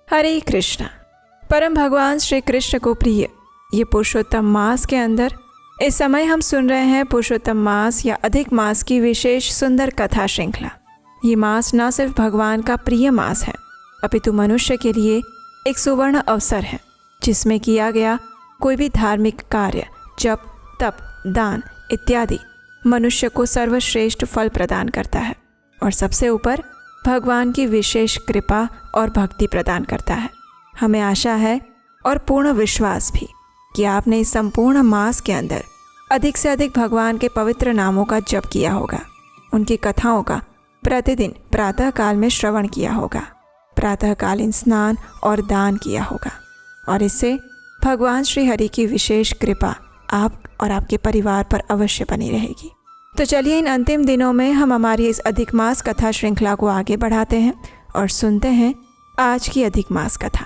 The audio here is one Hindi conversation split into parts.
हरे कृष्णा। परम भगवान श्री कृष्ण को प्रिय ये पुरुषोत्तम मास के अंदर इस समय हम सुन रहे हैं पुरुषोत्तम मास या अधिक मास की विशेष सुंदर कथा श्रृंखला। ये मास न सिर्फ भगवान का प्रिय मास है अपितु मनुष्य के लिए एक सुवर्ण अवसर है जिसमें किया गया कोई भी धार्मिक कार्य, जप, तप, दान इत्यादि मनुष्य को सर्वश्रेष्ठ फल प्रदान करता है और सबसे ऊपर भगवान की विशेष कृपा और भक्ति प्रदान करता है। हमें आशा है और पूर्ण विश्वास भी कि आपने इस संपूर्ण मास के अंदर अधिक से अधिक भगवान के पवित्र नामों का जप किया होगा, उनकी कथाओं का प्रतिदिन प्रातः काल में श्रवण किया होगा, प्रातःकालीन स्नान और दान किया होगा और इससे भगवान श्री हरि की विशेष कृपा आप और आपके परिवार पर अवश्य बनी रहेगी। तो चलिए इन अंतिम दिनों में हम हमारी इस अधिक मास कथा श्रृंखला को आगे बढ़ाते हैं और सुनते हैं आज की अधिक मास कथा।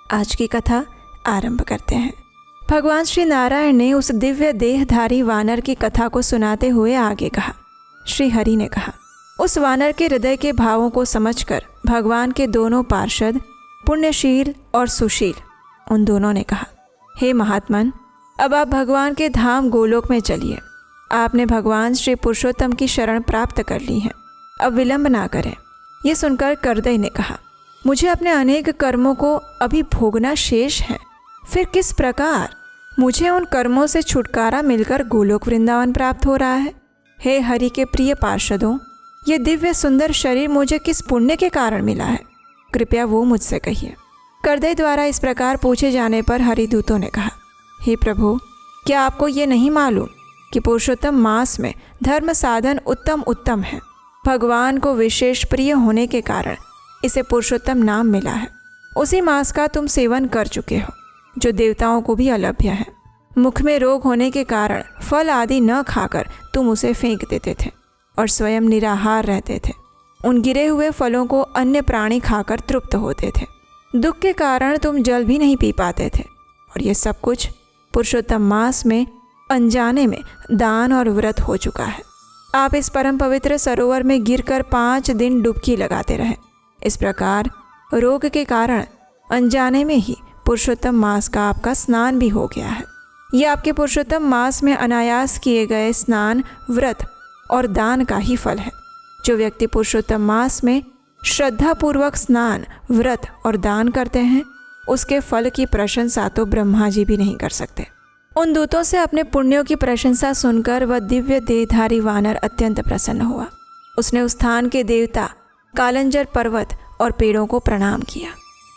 आज की कथा आरंभ करते हैं। भगवान श्री नारायण ने उस दिव्य देहधारी वानर की कथा को सुनाते हुए आगे कहा। श्री हरि ने कहा, उस वानर के हृदय के भावों को समझकर भगवान के दोनों पार्षद पुण्यशील और सुशील उन दोनों ने कहा, हे महात्मन, अब आप भगवान के धाम गोलोक में चलिए। आपने भगवान श्री पुरुषोत्तम की शरण प्राप्त कर ली है, अब विलंब ना करें। ये सुनकर करदई ने कहा, मुझे अपने अनेक कर्मों को अभी भोगना शेष है, फिर किस प्रकार मुझे उन कर्मों से छुटकारा मिलकर गोलोक वृंदावन प्राप्त हो रहा है। हे हरि के प्रिय पार्षदों, ये दिव्य सुंदर शरीर मुझे किस पुण्य के कारण मिला है, कृपया वो मुझसे कहिए। करदई द्वारा इस प्रकार पूछे जाने पर हरिदूतों ने कहा, हे प्रभु, क्या आपको ये नहीं मालूम कि पुरुषोत्तम मास में धर्म साधन उत्तम उत्तम है। भगवान को विशेष प्रिय होने के कारण इसे पुरुषोत्तम नाम मिला है। उसी मास का तुम सेवन कर चुके हो जो देवताओं को भी अलभ्य है। मुख में रोग होने के कारण फल आदि न खाकर तुम उसे फेंक देते थे और स्वयं निराहार रहते थे। उन गिरे हुए फलों को अन्य प्राणी खाकर तृप्त होते थे। दुख के कारण तुम जल भी नहीं पी पाते थे और ये सब कुछ पुरुषोत्तम मास में अनजाने में दान और व्रत हो चुका है। आप इस परम पवित्र सरोवर में गिरकर 5 दिन डुबकी लगाते रहे। इस प्रकार रोग के कारण अनजाने में ही पुरुषोत्तम मास का आपका स्नान भी हो गया है। ये आपके पुरुषोत्तम मास में अनायास किए गए स्नान, व्रत और दान का ही फल है। जो व्यक्ति पुरुषोत्तम मास में श्रद्धापूर्वक स्नान, व्रत और दान करते हैं उसके फल की प्रशंसा तो ब्रह्मा जी भी नहीं कर सकते। उन दूतों से अपने पुण्यों की प्रशंसा सुनकर वह दिव्य देहधारी वानर अत्यंत प्रसन्न हुआ। उसने उस स्थान के देवता कालंजर पर्वत और पेड़ों को प्रणाम किया।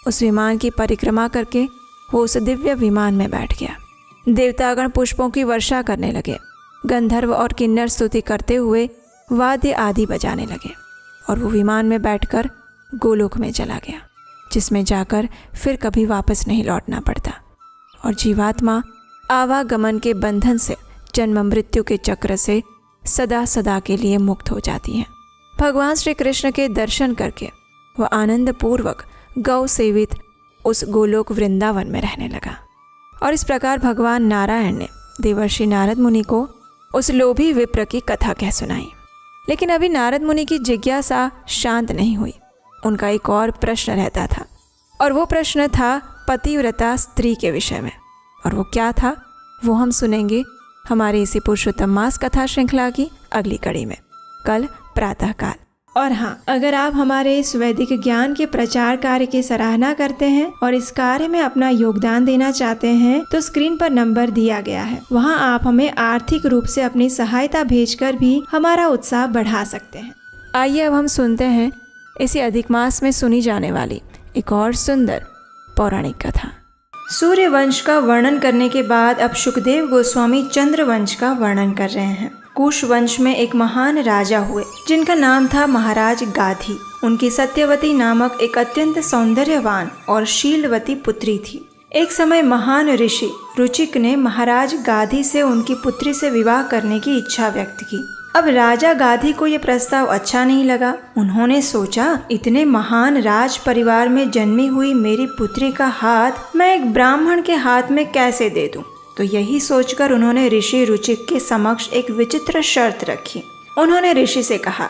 उस विमान की परिक्रमा करके वो उस दिव्य विमान में बैठ गया। देवतागण पुष्पों की वर्षा करने लगे। गंधर्व और किन्नर स्तुति करते हुए वाद्य आदि बजाने लगे और वो विमान में बैठकर गोलोक में चला गया, जिसमें जाकर फिर कभी वापस नहीं लौटना पड़ता और जीवात्मा आवागमन के बंधन से, जन्म मृत्यु के चक्र से सदा सदा के लिए मुक्त हो जाती है। भगवान श्री कृष्ण के दर्शन करके वह आनंद पूर्वक गौ सेवित उस गोलोक वृंदावन में रहने लगा। और इस प्रकार भगवान नारायण ने देवर्षि नारद मुनि को उस लोभी विप्र की कथा कह सुनाई। लेकिन अभी नारद मुनि की जिज्ञासा शांत नहीं हुई। उनका एक और प्रश्न रहता था और वो प्रश्न था पतिव्रता स्त्री के विषय में। और वो क्या था वो हम सुनेंगे हमारे इसी पुरुषोत्तम मास कथा श्रृंखला की अगली कड़ी में, कल प्रातःकाल। और हाँ, अगर आप हमारे इस वैदिक ज्ञान के प्रचार कार्य की सराहना करते हैं और इस कार्य में अपना योगदान देना चाहते हैं तो स्क्रीन पर नंबर दिया गया है, वहाँ आप हमें आर्थिक रूप से अपनी सहायता भेजकर भी हमारा उत्साह बढ़ा सकते हैं। आइए अब हम सुनते हैं इसी अधिक मास में सुनी जाने वाली एक और सुंदर पौराणिक कथा। सूर्य वंश का वर्णन करने के बाद अब सुखदेव गोस्वामी चंद्र वंश का वर्णन कर रहे हैं। कुश वंश में एक महान राजा हुए जिनका नाम था महाराज गाधी। उनकी सत्यवती नामक एक अत्यंत सौंदर्यवान और शीलवती पुत्री थी। एक समय महान ऋषि रुचिक ने महाराज गाधी से उनकी पुत्री से विवाह करने की इच्छा व्यक्त की। अब राजा गाधी को यह प्रस्ताव अच्छा नहीं लगा। उन्होंने सोचा, इतने महान राज परिवार में जन्मी हुई मेरी पुत्री का हाथ मैं एक ब्राह्मण के हाथ में कैसे दे दूं? तो यही सोचकर उन्होंने ऋषि रुचिक के समक्ष एक विचित्र शर्त रखी। उन्होंने ऋषि से कहा,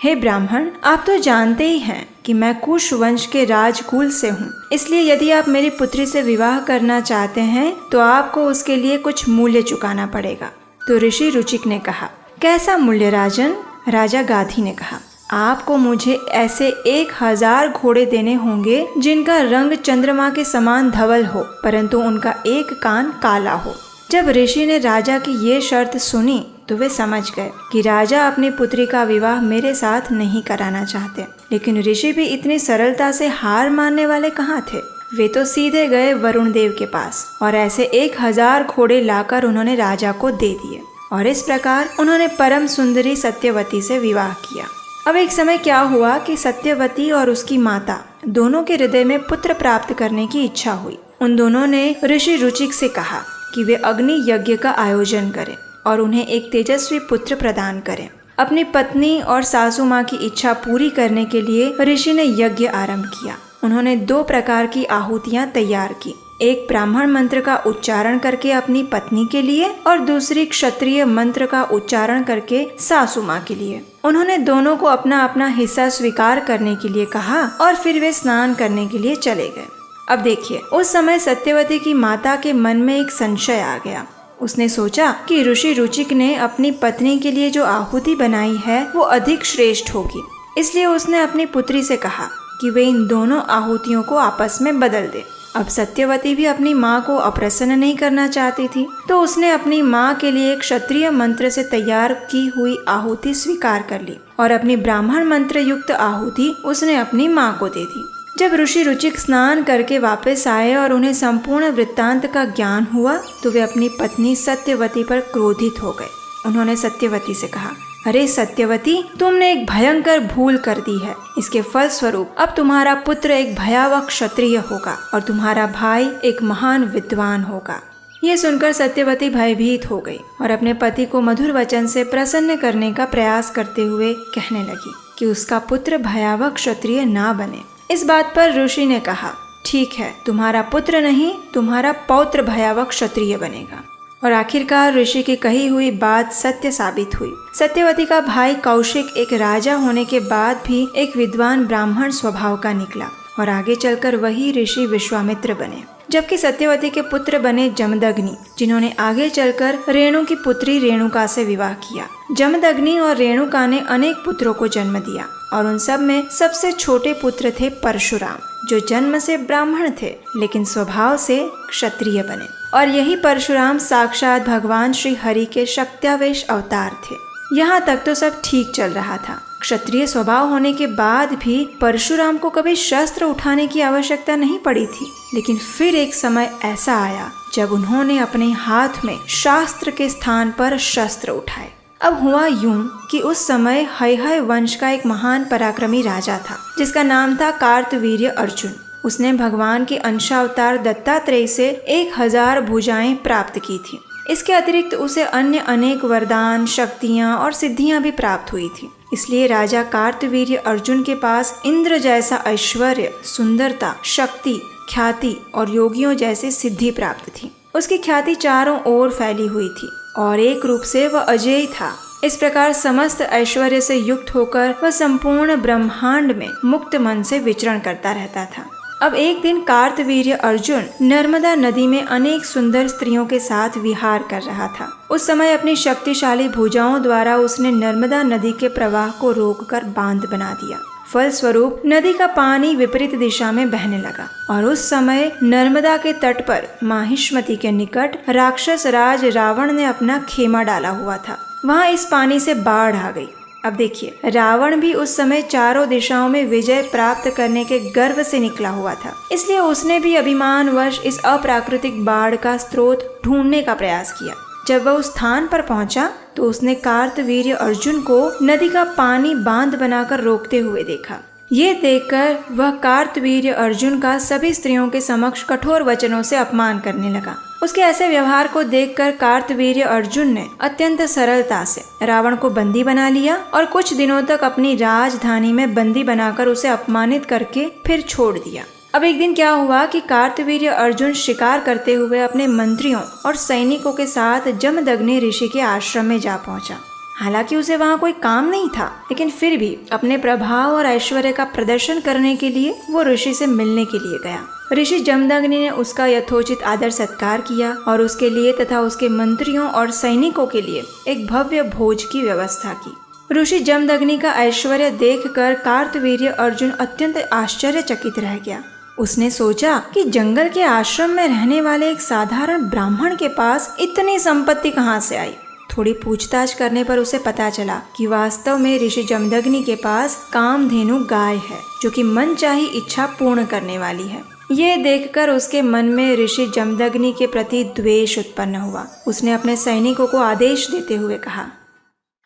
हे ब्राह्मण, आप तो जानते ही हैं कि मैं कुश वंश के राजकुल से हूँ, इसलिए यदि आप मेरी पुत्री से विवाह करना चाहते हैं तो आपको उसके लिए कुछ मूल्य चुकाना पड़ेगा। तो ऋषि रुचिक ने कहा, कैसा मूल्य राजन? राजा गाधी ने कहा, आपको मुझे ऐसे 1000 घोड़े देने होंगे जिनका रंग चंद्रमा के समान धवल हो, परंतु उनका एक कान काला हो। जब ऋषि ने राजा की ये शर्त सुनी तो वे समझ गए कि राजा अपनी पुत्री का विवाह मेरे साथ नहीं कराना चाहते। लेकिन ऋषि भी इतनी सरलता से हार मानने वाले कहाँ थे। वे तो सीधे गए वरुण देव के पास और ऐसे 1000 घोड़े लाकर उन्होंने राजा को दे दिए और इस प्रकार उन्होंने परम सुंदरी सत्यवती से विवाह किया। अब एक समय क्या हुआ कि सत्यवती और उसकी माता दोनों के हृदय में पुत्र प्राप्त करने की इच्छा हुई। उन दोनों ने ऋषि रुचिक से कहा कि वे अग्नि यज्ञ का आयोजन करें और उन्हें एक तेजस्वी पुत्र प्रदान करें। अपनी पत्नी और सासू माँ की इच्छा पूरी करने के लिए ऋषि ने यज्ञ आरंभ किया। उन्होंने 2 प्रकार की आहुतियाँ तैयार की, एक ब्राह्मण मंत्र का उच्चारण करके अपनी पत्नी के लिए और दूसरी क्षत्रिय मंत्र का उच्चारण करके सासू माँ के लिए। उन्होंने दोनों को अपना अपना हिस्सा स्वीकार करने के लिए कहा और फिर वे स्नान करने के लिए चले गए। अब देखिए, उस समय सत्यवती की माता के मन में एक संशय आ गया। उसने सोचा कि ऋषि रुचिक ने अपनी पत्नी के लिए जो आहुति बनाई है वो अधिक श्रेष्ठ होगी, इसलिए उसने अपनी पुत्री से कहा कि वे इन दोनों आहुतियों को आपस में बदल दे। अब सत्यवती भी अपनी माँ को अप्रसन्न नहीं करना चाहती थी, तो उसने अपनी माँ के लिए क्षत्रिय मंत्र से तैयार की हुई आहुति स्वीकार कर ली और अपनी ब्राह्मण मंत्र युक्त आहुति उसने अपनी माँ को दे दी। जब ऋषि रुचिक स्नान करके वापस आए और उन्हें संपूर्ण वृत्तांत का ज्ञान हुआ तो वे अपनी पत्नी सत्यवती पर क्रोधित हो गए। उन्होंने सत्यवती से कहा, अरे सत्यवती, तुमने एक भयंकर भूल कर दी है। इसके फल स्वरूप अब तुम्हारा पुत्र एक भयावह क्षत्रिय होगा और तुम्हारा भाई एक महान विद्वान होगा। ये सुनकर सत्यवती भयभीत हो गई और अपने पति को मधुर वचन से प्रसन्न करने का प्रयास करते हुए कहने लगी कि उसका पुत्र भयावह क्षत्रिय ना बने। इस बात पर ऋषि ने कहा, ठीक है, तुम्हारा पुत्र नहीं, तुम्हारा पौत्र भयावह क्षत्रिय बनेगा। और आखिरकार ऋषि की कही हुई बात सत्य साबित हुई। सत्यवती का भाई कौशिक एक राजा होने के बाद भी एक विद्वान ब्राह्मण स्वभाव का निकला और आगे चलकर वही ऋषि विश्वामित्र बने, जबकि सत्यवती के पुत्र बने जमदग्नि, जिन्होंने आगे चलकर रेणु की पुत्री रेणुका से विवाह किया। जमदग्नि और रेणुका ने अनेक पुत्रों को जन्म दिया और उन सब में सबसे छोटे पुत्र थे परशुराम, जो जन्म से ब्राह्मण थे लेकिन स्वभाव से क्षत्रिय बने। और यही परशुराम साक्षात भगवान श्री हरि के शक्त्यावेश अवतार थे। यहाँ तक तो सब ठीक चल रहा था। क्षत्रिय स्वभाव होने के बाद भी परशुराम को कभी शस्त्र उठाने की आवश्यकता नहीं पड़ी थी। लेकिन फिर एक समय ऐसा आया जब उन्होंने अपने हाथ में शास्त्र के स्थान पर शस्त्र उठाए। अब हुआ यूं कि उस समय हैहय वंश का एक महान पराक्रमी राजा था, जिसका नाम था कार्तवीर्य अर्जुन। उसने भगवान के अंशावतार दत्तात्रेय से 1000 भुजाएं प्राप्त की थी। इसके अतिरिक्त उसे अन्य अनेक वरदान, शक्तियां और सिद्धियां भी प्राप्त हुई थी। इसलिए राजा कार्तवीर्य अर्जुन के पास इंद्र जैसा ऐश्वर्य, सुंदरता, शक्ति, ख्याति और योगियों जैसी सिद्धि प्राप्त थी। उसकी ख्याति चारों ओर फैली हुई थी और एक रूप से वह अजेय था। इस प्रकार समस्त ऐश्वर्य से युक्त होकर वह संपूर्ण ब्रह्मांड में मुक्त मन से विचरण करता रहता था। अब एक दिन कार्तवीर्य अर्जुन नर्मदा नदी में अनेक सुंदर स्त्रियों के साथ विहार कर रहा था। उस समय अपनी शक्तिशाली भुजाओं द्वारा उसने नर्मदा नदी के प्रवाह को रोककर बांध बना दिया। फलस्वरूप नदी का पानी विपरीत दिशा में बहने लगा और उस समय नर्मदा के तट पर माहिष्मति के निकट राक्षस राज रावण ने अपना खेमा डाला हुआ था। वहाँ इस पानी से बाढ़ आ गई। अब देखिए, रावण भी उस समय चारों दिशाओं में विजय प्राप्त करने के गर्व से निकला हुआ था, इसलिए उसने भी अभिमानवश इस अप्राकृतिक बाढ़ का स्रोत ढूंढने का प्रयास किया। जब वह उस स्थान पर पहुंचा तो उसने कार्तवीर्य अर्जुन को नदी का पानी बांध बनाकर रोकते हुए देखा। ये देखकर वह कार्तवीर्य अर्जुन का सभी स्त्रियों के समक्ष कठोर वचनों से अपमान करने लगा। उसके ऐसे व्यवहार को देखकर कार्तवीर्य अर्जुन ने अत्यंत सरलता से रावण को बंदी बना लिया और कुछ दिनों तक अपनी राजधानी में बंदी बनाकर उसे अपमानित करके फिर छोड़ दिया। अब एक दिन क्या हुआ कि कार्तवीर्य अर्जुन शिकार करते हुए अपने मंत्रियों और सैनिकों के साथ जमदग्नि ऋषि के आश्रम में जा पहुंचा। हालांकि उसे वहाँ कोई काम नहीं था, लेकिन फिर भी अपने प्रभाव और ऐश्वर्य का प्रदर्शन करने के लिए वो ऋषि से मिलने के लिए गया। ऋषि जमदग्नि ने उसका यथोचित आदर सत्कार किया और उसके लिए तथा उसके मंत्रियों और सैनिकों के लिए एक भव्य भोज की व्यवस्था की। ऋषि जमदग्नि का ऐश्वर्य देखकर कार्तवीर्य अर्जुन अत्यंत आश्चर्यचकित रह गया। उसने सोचा कि जंगल के आश्रम में रहने वाले एक साधारण ब्राह्मण के पास इतनी संपत्ति कहाँ से आई। थोड़ी पूछताछ करने पर उसे पता चला कि वास्तव में ऋषि जमदग्नि के पास कामधेनु गाय है, जो कि मनचाही इच्छा पूर्ण करने वाली है। ये देखकर उसके मन में ऋषि जमदग्नि के प्रति द्वेष उत्पन्न हुआ। उसने अपने सैनिकों को आदेश देते हुए कहा,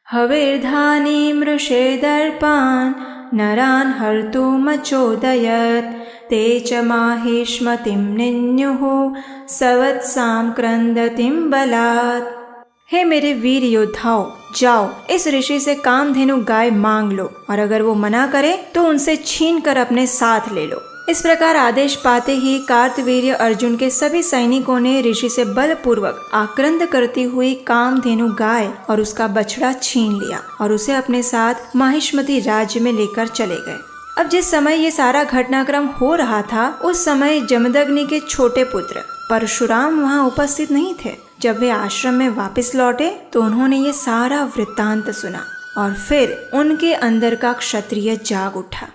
हविर्धानी मृषे दर्पान नरान हर्तुमचोदयत् ते च माहेश्मतिं निन्युः सवत्सां क्रंदतिं बलात्। हे मेरे वीर योद्धाओं, जाओ इस ऋषि से कामधेनु गाय मांग लो और अगर वो मना करे तो उनसे छीन कर अपने साथ ले लो। इस प्रकार आदेश पाते ही कार्तवीर्य अर्जुन के सभी सैनिकों ने ऋषि से बलपूर्वक आक्रंद करती हुई कामधेनु गाय और उसका बछड़ा छीन लिया और उसे अपने साथ माहिष्मति राज्य में लेकर चले गए। अब जिस समय ये सारा घटनाक्रम हो रहा था, उस समय जमदग्नि के छोटे पुत्र परशुराम वहाँ उपस्थित नहीं थे। जब वे आश्रम में वापस लौटे तो उन्होंने ये सारा वृत्तांत सुना और फिर उनके अंदर का क्षत्रिय जाग उठा।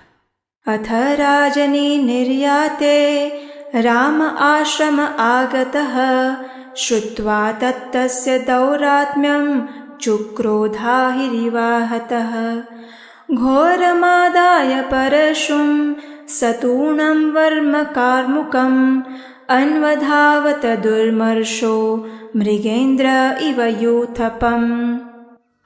अथ राजनी निर्याते राम आश्रम आगतः श्रुत्वा तत्तस्य दौरात्म्यं चुक्रोधा हिरिवाहतः घोरमादाय परशुं सतूर्णं वर्म कार्मुकम् अन्वधावत दुर्मर्शो मृगेंद्र इव यूथपम।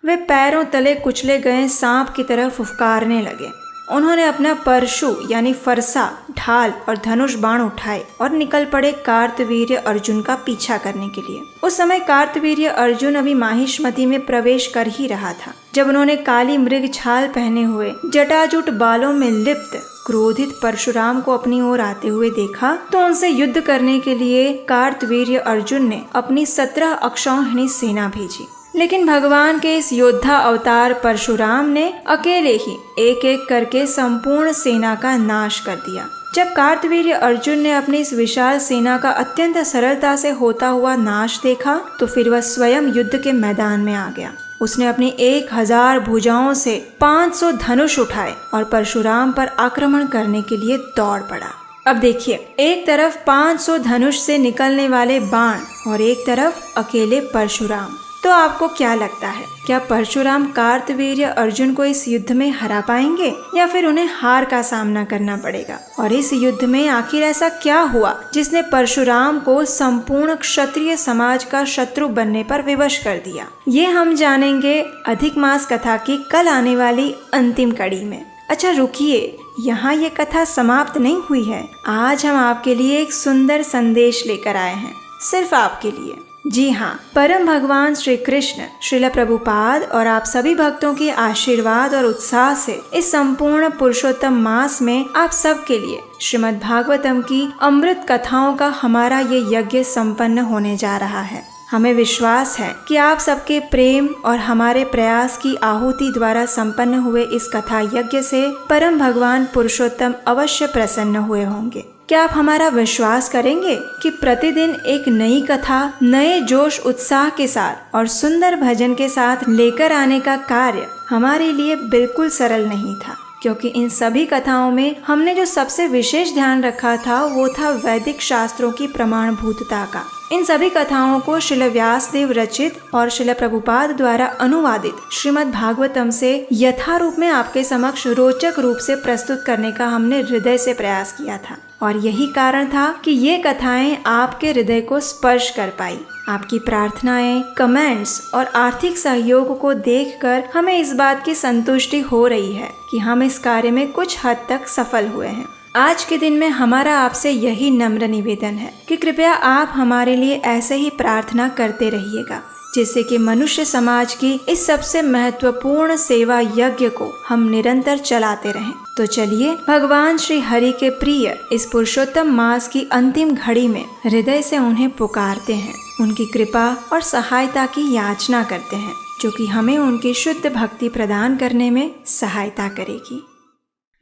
वे पैरों तले कुचले गए सांप की तरह फुफकारने लगे। उन्होंने अपना परशु यानी फरसा, ढाल और धनुष बाण उठाए और निकल पड़े कार्तवीर्य अर्जुन का पीछा करने के लिए। उस समय कार्तवीर्य अर्जुन अभी माहिष्मति में प्रवेश कर ही रहा था जब उन्होंने काली मृग छाल पहने हुए जटाजुट बालों में लिप्त क्रोधित परशुराम को अपनी ओर आते हुए देखा तो उनसे युद्ध करने के लिए कार्तवीर्य अर्जुन ने अपनी 17 अक्षौहिणी सेना भेजी। लेकिन भगवान के इस योद्धा अवतार परशुराम ने अकेले ही एक एक करके संपूर्ण सेना का नाश कर दिया। जब कार्तवीर्य अर्जुन ने अपनी इस विशाल सेना का अत्यंत सरलता से होता हुआ नाश देखा तो फिर वह स्वयं युद्ध के मैदान में आ गया। उसने अपनी 1000 भुजाओं से 500 धनुष उठाए और परशुराम पर आक्रमण करने के लिए दौड़ पड़ा। अब देखिए, एक तरफ 500 धनुष से निकलने वाले बाण और एक तरफ अकेले परशुराम। तो आपको क्या लगता है, क्या परशुराम कार्तवीर्य अर्जुन को इस युद्ध में हरा पाएंगे या फिर उन्हें हार का सामना करना पड़ेगा? और इस युद्ध में आखिर ऐसा क्या हुआ जिसने परशुराम को संपूर्ण क्षत्रिय समाज का शत्रु बनने पर विवश कर दिया? ये हम जानेंगे अधिक मास कथा की कल आने वाली अंतिम कड़ी में। अच्छा रुकिए, यहाँ ये कथा समाप्त नहीं हुई है। आज हम आपके लिए एक सुंदर संदेश लेकर आए हैं, सिर्फ आपके लिए। जी हाँ, परम भगवान श्री कृष्ण, श्रील प्रभुपाद और आप सभी भक्तों के आशीर्वाद और उत्साह से इस संपूर्ण पुरुषोत्तम मास में आप सबके लिए श्रीमद् भागवतम की अमृत कथाओं का हमारा ये यज्ञ संपन्न होने जा रहा है। हमें विश्वास है कि आप सबके प्रेम और हमारे प्रयास की आहुति द्वारा संपन्न हुए इस कथा यज्ञ से परम भगवान पुरुषोत्तम अवश्य प्रसन्न हुए होंगे। क्या आप हमारा विश्वास करेंगे कि प्रतिदिन एक नई कथा नए जोश उत्साह के साथ और सुंदर भजन के साथ लेकर आने का कार्य हमारे लिए बिल्कुल सरल नहीं था, क्योंकि इन सभी कथाओं में हमने जो सबसे विशेष ध्यान रखा था वो था वैदिक शास्त्रों की प्रमाणभूतता का। इन सभी कथाओं को श्रील व्यासदेव रचित और श्रील प्रभुपाद द्वारा अनुवादित श्रीमद् भागवतम से यथारूप में आपके समक्ष रोचक रूप से प्रस्तुत करने का हमने हृदय से प्रयास किया था। और यही कारण था कि ये कथाएं आपके हृदय को स्पर्श कर पाई। आपकी प्रार्थनाएं, कमेंट्स और आर्थिक सहयोग को देखकर हमें इस बात की संतुष्टि हो रही है कि हम इस कार्य में कुछ हद तक सफल हुए हैं। आज के दिन में हमारा आपसे यही नम्र निवेदन है कि कृपया आप हमारे लिए ऐसे ही प्रार्थना करते रहिएगा, जिससे कि मनुष्य समाज की इस सबसे महत्वपूर्ण सेवा यज्ञ को हम निरंतर चलाते रहें। तो चलिए भगवान श्री हरि के प्रिय इस पुरुषोत्तम मास की अंतिम घड़ी में हृदय से उन्हें पुकारते हैं, उनकी कृपा और सहायता की याचना करते हैं। जो कि हमें उनकी शुद्ध भक्ति प्रदान करने में सहायता करेगी।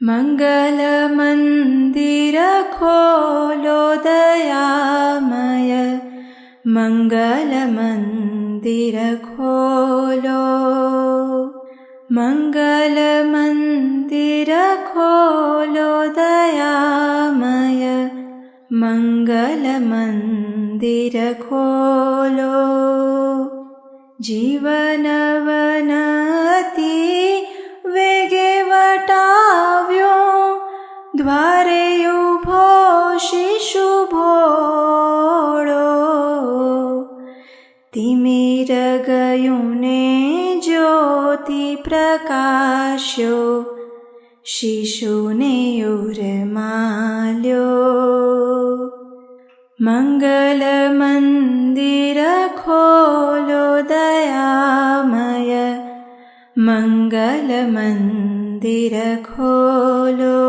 मंगल मंदिर खोलो दयामय, मंगल मंदिर खोलो, मंगल मंदिर खोलो दयामय, मंगल मंदिर खोलो। जीवन वनति वेगे वटाव्यो, द्वारे उभो शिशु भोळो, तिमिर गयुने ज्योति प्रकाश्यो, शिशुने उर्माल्यो। मंगल मंदिर खोलो दयामय, मंगल मंदिर खोलो।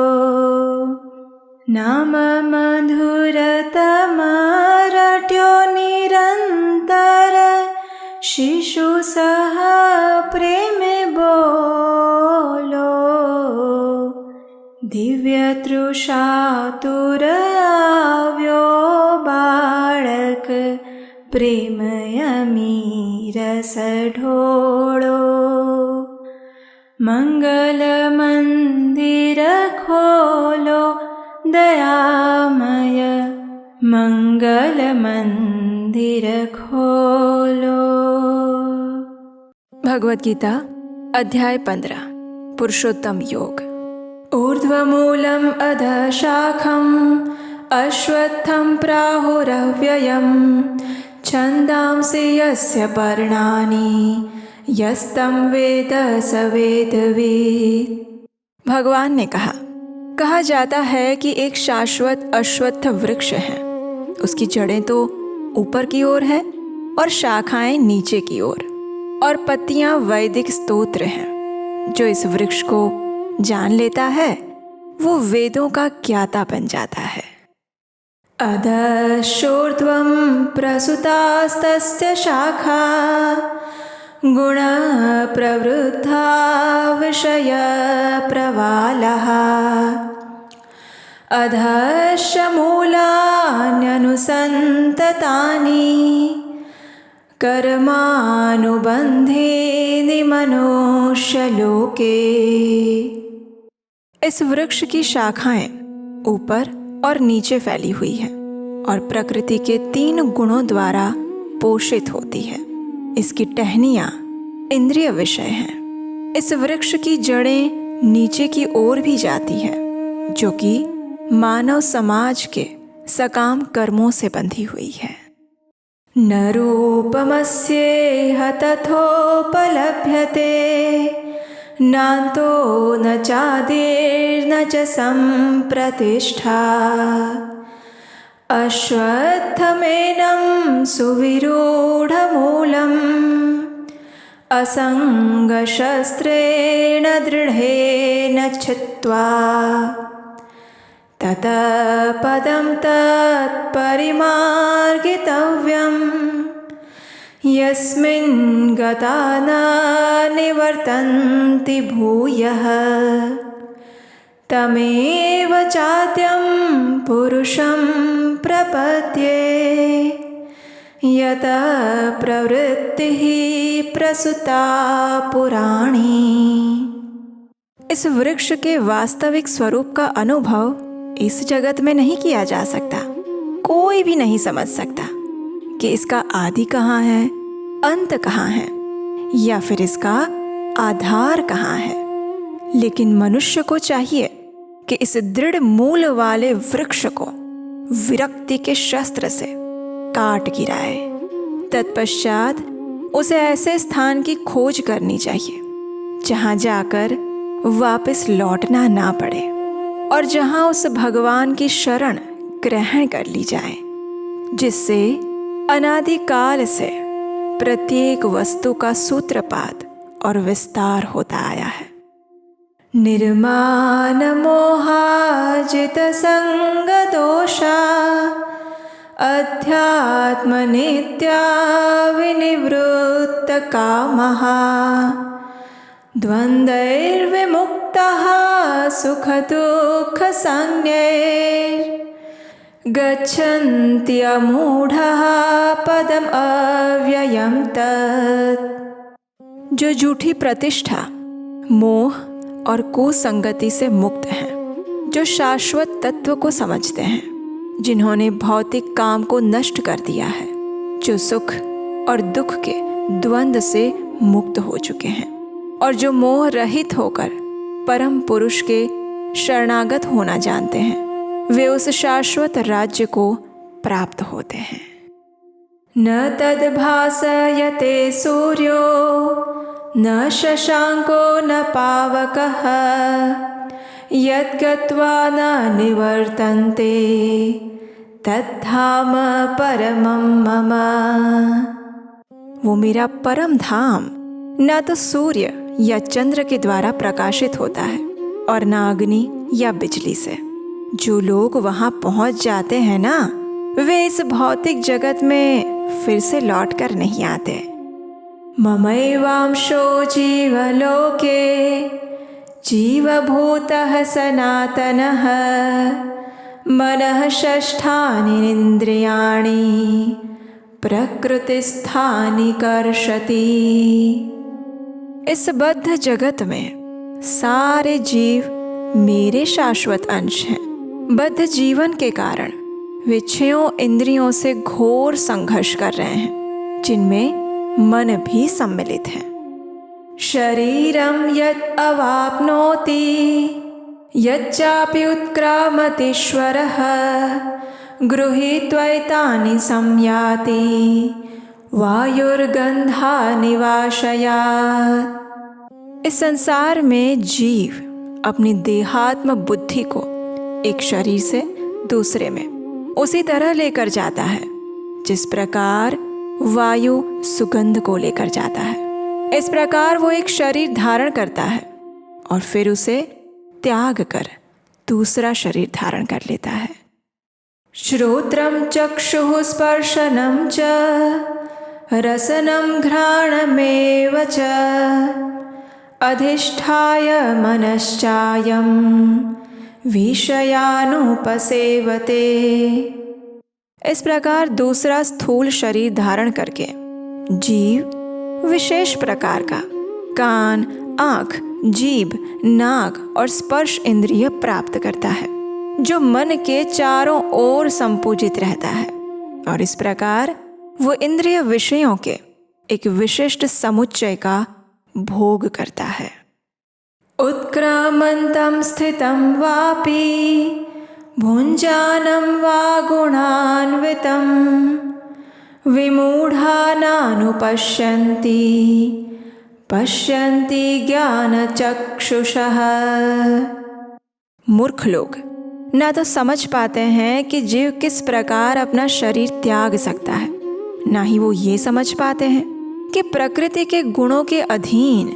नाम मधुरतम रट्यो निरंतर, शिशु सह प्रेम बोलो, दिव्य तृषातुर आव्यो बाळक, प्रेम अमीरस ढोळो। मंगल मंदिर खोलो दयामय, मंगल मंदिर खोलो। भगवद गीता अध्याय 15 पुरुषोत्तम योग। ऊर्ध्वमूलम् अधः शाखम् अश्वत्थं प्राहुरव्ययम्, छन्दांसि यस्य पर्णानि यस्तं वेद स वेदवित्। भगवान ने कहा जाता है कि एक शाश्वत अश्वत्थ वृक्ष है। उसकी जड़ें तो ऊपर की ओर है और शाखाएं नीचे की ओर, और पत्तियां वैदिक स्तोत्र हैं। जो इस वृक्ष को जान लेता है वो वेदों का ज्ञाता बन जाता है। अधश्चोर्ध्वं प्रसुतास्तस्य शाखा, गुण प्रवृद्धा विषय प्रवालः, अधश्च मूलान्यनुसन्ततानि, कर्मानुबन्धेनि मनुष्यलोके। इस वृक्ष की शाखाएं ऊपर और नीचे फैली हुई हैं और प्रकृति के 3 गुणों द्वारा पोषित होती है। इसकी टहनियाँ इंद्रिय विषय हैं। इस वृक्ष की जड़ें नीचे की ओर भी जाती हैं, जो कि मानव समाज के सकाम कर्मों से बंधी हुई है। न रूपमस्येह तथोपलभ्यते, नान्तो न चादिर्न च सम्प्रतिष्ठा, अश्वत्थमेनं सुविरूढमूलम्, असङ्गशस्त्रेण दृढेन छित्त्वा, ततः पदं तत्परिमार्गितव्यम्, यस्मिन् गता न निवर्तन्ति भूयः, तमेव चाद्यं पुरुषं प्रपद्ये, यतः प्रवृत्तिः प्रसुता पुराणी। इस वृक्ष के वास्तविक स्वरूप का अनुभव इस जगत में नहीं किया जा सकता। कोई भी नहीं समझ सकता कि इसका आदि कहाँ है, अंत कहाँ है, या फिर इसका आधार कहाँ है। लेकिन मनुष्य को चाहिए कि इस दृढ़ मूल वाले वृक्ष को विरक्ति के शस्त्र से काट गिराए। तत्पश्चात उसे ऐसे स्थान की खोज करनी चाहिए जहाँ जाकर वापस लौटना ना पड़े और जहाँ उस भगवान की शरण ग्रहण कर ली जाए, जिससे अनादिकाल से प्रत्येक वस्तु का सूत्रपात और विस्तार होता आया है। निर्माण मोहाजित संग दोषा, अध्यात्मनित्या विनिवृत्तकामः द्वन्द्वैर्विमुक्तः सुखदुःखसंज्ञैर्गच्छन्ति अमूढः पदम् अव्ययं तत्। जो झूठी प्रतिष्ठा, मोह और कुसंगति से मुक्त हैं, जो शाश्वत तत्व को समझते हैं, जिन्होंने भौतिक काम को नष्ट कर दिया है, जो सुख और दुख के द्वंद्व से मुक्त हो चुके हैं और जो मोह रहित होकर परम पुरुष के शरणागत होना जानते हैं, वे उस शाश्वत राज्य को प्राप्त होते हैं। न तद्भासयते सूर्यो न शशांको न पावकः यद्गत्वा न निवर्तन्ते तद्धाम परमं मम। वो मेरा परम धाम न तो सूर्य या चंद्र के द्वारा प्रकाशित होता है और न अग्नि या बिजली से। जो लोग वहाँ पहुँच जाते हैं ना, वे इस भौतिक जगत में फिर से लौट कर नहीं आते। ममैवांशो जीवलोके जीवभूतः सनातनः मनः षष्ठानि इन्द्रियाणि प्रकृतिस्थानि कर्षति। इस बद्ध जगत में सारे जीव मेरे शाश्वत अंश हैं। बद्ध जीवन के कारण वे 6 इंद्रियों से घोर संघर्ष कर रहे हैं, जिनमें मन भी सम्मिलित है। शरीरं यत् अवाप्नोति यच्चापि उत्क्रामतीश्वरः गृहीत्वैतानि संयाति वायुर्गन्धानि वाशयात्। इस संसार में जीव अपनी देहात्म बुद्धि को एक शरीर से दूसरे में उसी तरह लेकर जाता है जिस प्रकार वायु सुगंध को लेकर जाता है। इस प्रकार वो एक शरीर धारण करता है और फिर उसे त्याग कर दूसरा शरीर धारण कर लेता है। श्रोत्रं चक्षुः स्पर्शनं च रसनं घ्राणमेव च अधिष्ठाय मनश्चायं विषयानुपसेवते। इस प्रकार दूसरा स्थूल शरीर धारण करके जीव विशेष प्रकार का कान, आँख, जीभ, नाक और स्पर्श इंद्रिय प्राप्त करता है, जो मन के चारों ओर संपूजित रहता है, और इस प्रकार वो इंद्रिय विषयों के एक विशिष्ट समुच्चय का भोग करता है। उत्क्रामन्तं स्थितं वापि भुञ्जानं वा गुणान्वितं विमूढानानुपश्यन्ति पश्यन्ति ज्ञानचक्षुषः। मूर्ख लोग ना तो समझ पाते हैं कि जीव किस प्रकार अपना शरीर त्याग सकता है, ना ही वो ये समझ पाते हैं कि प्रकृति के गुणों के अधीन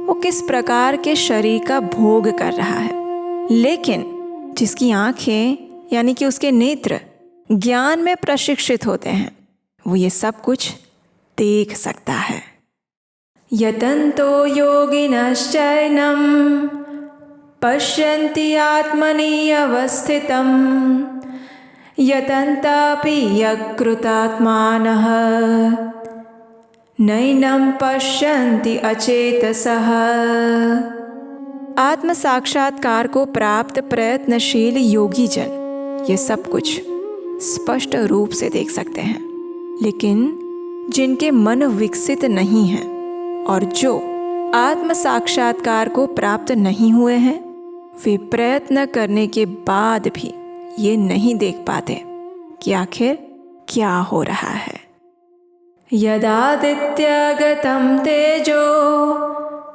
वो किस प्रकार के शरीर का भोग कर रहा है। लेकिन जिसकी आंखें यानी कि उसके नेत्र ज्ञान में प्रशिक्षित होते हैं, वो ये सब कुछ देख सकता है। यतन्तो योगिनश्चैनं पश्यन्ति आत्मनि अवस्थितं यतन्तापि यकृतात्मानः नैनं पश्यन्ति अचेतसः। आत्म साक्षात्कार को प्राप्त प्रयत्नशील योगी जन ये सब कुछ स्पष्ट रूप से देख सकते हैं, लेकिन जिनके मन विकसित नहीं हैं और जो आत्म साक्षात्कार को प्राप्त नहीं हुए हैं, वे प्रयत्न करने के बाद भी ये नहीं देख पाते कि आखिर क्या हो रहा है। यदादित्यगतं तेजो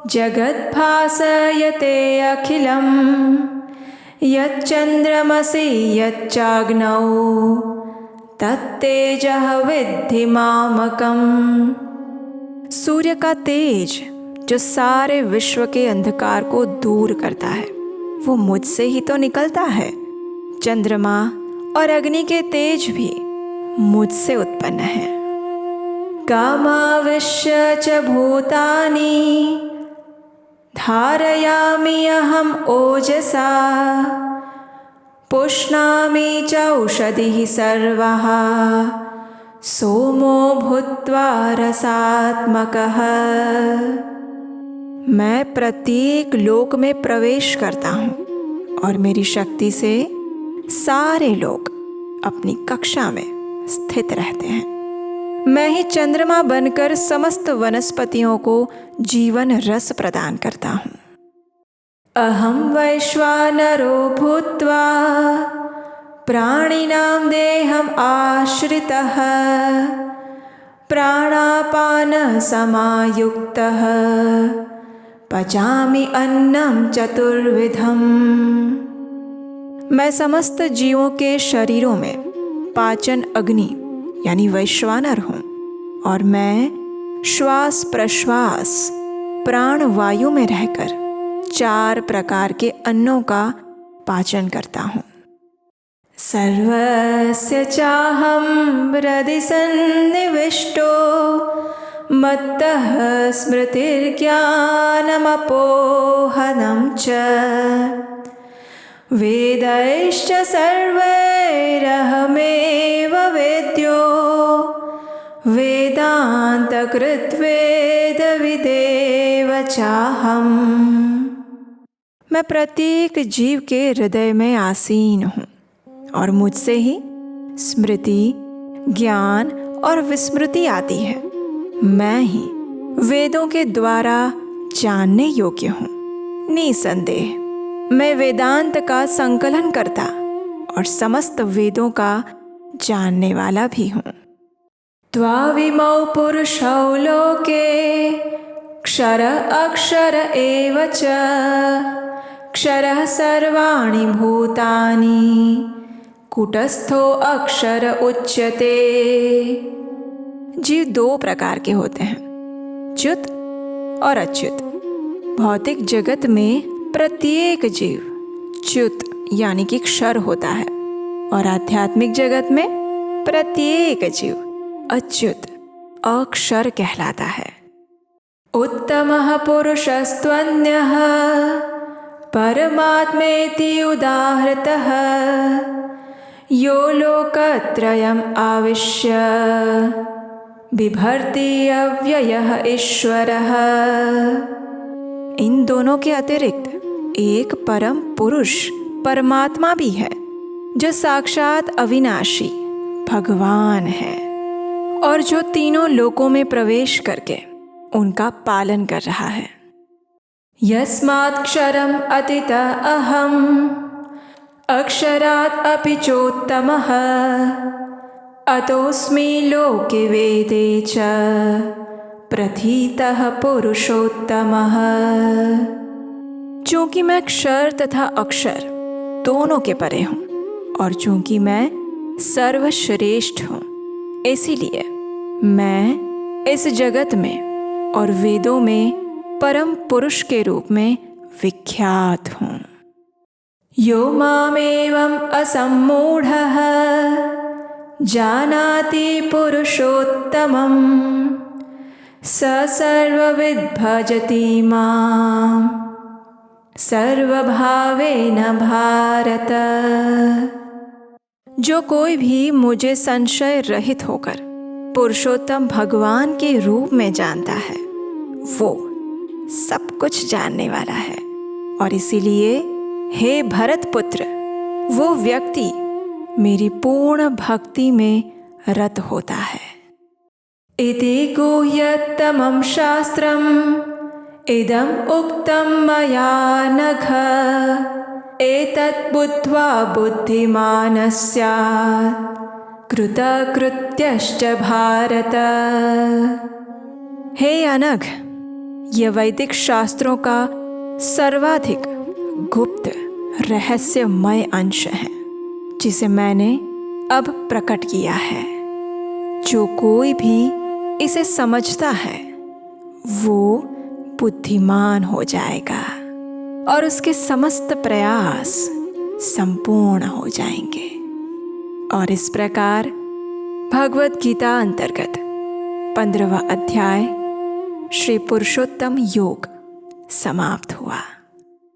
जगद्भासयते अखिलं यच्चन्द्रमसि यच्चाग्नौ तत्तेजः विद्धि मामकम्। सूर्य का तेज जो सारे विश्व के अंधकार को दूर करता है, वो मुझसे ही तो निकलता है। चंद्रमा और अग्नि के तेज भी मुझसे उत्पन्न हैं। कामाविश्य च भूतानि धारयामि अहम् ओजसा पुष्णामि च औषधिः सर्वः सोमो भूत्वा रसात्मकः। मैं प्रत्येक लोक में प्रवेश करता हूँ और मेरी शक्ति से सारे लोग अपनी कक्षा में स्थित रहते हैं। मैं ही चंद्रमा बनकर समस्त वनस्पतियों को जीवन रस प्रदान करता हूँ। अहं वैश्वानरो भूत्वा प्राणिनां देहम् आश्रितः प्राणापान समायुक्तः पचामि अन्नं चतुर्विधम्। मैं समस्त जीवों के शरीरों में पाचन अग्नि यानी वैश्वानर हूँ और मैं श्वास प्रश्वास प्राण वायु में रहकर 4 प्रकार के अन्नों का पाचन करता हूँ। सर्वस्य चाहं हृदि सन्निविष्टो मत्तः स्मृतिर्ज्ञानमपोहनं च वेदैश्च सर्वैरहमेव वेद्यो वेदान्तकृद्वेदविदेव चाहम्। मैं प्रत्येक जीव के हृदय में आसीन हूँ और मुझसे ही स्मृति ज्ञान और विस्मृति आती है। मैं ही वेदों के द्वारा जानने योग्य हूँ। निसंदेह मैं वेदांत का संकलन करता और समस्त वेदों का जानने वाला भी हूँ। त्वाविमौ पुरुषौ लोके क्षर अक्षर एव च क्षरः सर्वाणि भूतानि कूटस्थो अक्षर उच्यते। जीव 2 प्रकार के होते हैं, च्युत और अच्युत। भौतिक जगत में प्रत्येक जीव च्युत यानी कि क्षर होता है और आध्यात्मिक जगत में प्रत्येक जीव अच्युत अक्षर कहलाता है। उत्तमः पुरुषस्त्वन्यः परमात्मेति उदाहृतः यो लोकत्रयम् आविश्य बिभर्ति अव्ययः ईश्वरः। इन दोनों के अतिरिक्त एक परम पुरुष परमात्मा भी है जो साक्षात अविनाशी भगवान है और जो तीनों लोकों में प्रवेश करके उनका पालन कर रहा है। यस्मात्क्षरम् अतितः अहम् अक्षरात् अपि चोत्तमः अतोऽस्मि लोके वेदे च प्रथितः पुरुषोत्तमः। चूँकि मैं क्षर तथा अक्षर दोनों के परे हूँ और चूँकि मैं सर्वश्रेष्ठ हूँ, इसीलिए मैं इस जगत में और वेदों में परम पुरुष के रूप में विख्यात हूँ। यो मामेवम् असम्मूढ़ः जानाति पुरुषोत्तमं स सर्वविद् भजति मां सर्वभावेन भारत। जो कोई भी मुझे संशय रहित होकर पुरुषोत्तम भगवान के रूप में जानता है वो सब कुछ जानने वाला है और इसीलिए हे भरत पुत्र, वो व्यक्ति मेरी पूर्ण भक्ति में रत होता है। इति गुह्यतमं शास्त्रम् इदम् उक्तं मया नघ एतत् बुद्ध्वा बुद्धिमान् स्यात् कृतकृत्यश्च भारत। हे अनघ, यह वैदिक शास्त्रों का सर्वाधिक गुप्त रहस्यमय अंश है जिसे मैंने अब प्रकट किया है। जो कोई भी इसे समझता है वो बुद्धिमान हो जाएगा और उसके समस्त प्रयास संपूर्ण हो जाएंगे और इस प्रकार भगवत गीता अंतर्गत 15वां अध्याय श्री पुरुषोत्तम योग समाप्त हुआ।